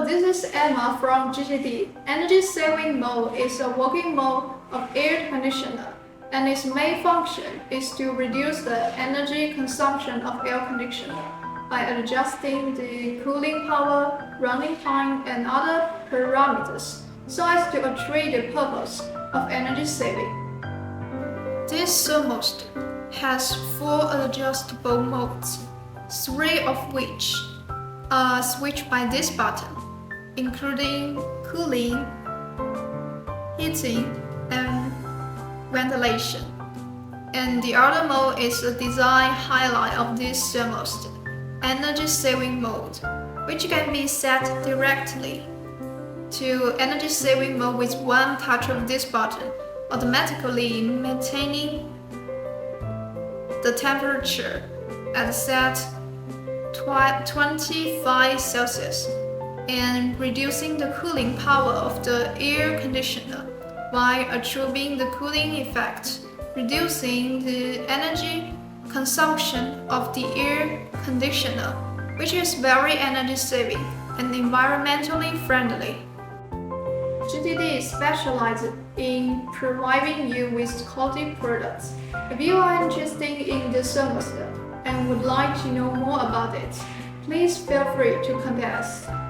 Hello, this is Emma from GGD. Energy saving mode is a working mode of air conditioner, and its main function is to reduce the energy consumption of air conditioner by adjusting the cooling power, running time, and other parameters so as to achieve the purpose of energy saving. This thermostat has 4 adjustable modes, 3 of which are switched by this button, including cooling, heating, and ventilation. And the other mode is the design highlight of this thermostat, energy saving mode, which can be set directly to energy saving mode with one touch of this button, automatically maintaining the temperature at set 25 Celsius and reducing the cooling power of the air conditioner while achieving the cooling effect, reducing the energy consumption of the air conditioner, which is very energy saving and environmentally friendly. GTD specializes in providing you with quality products. If you are interested in the thermostat and would like to know more about it, please feel free to contact us.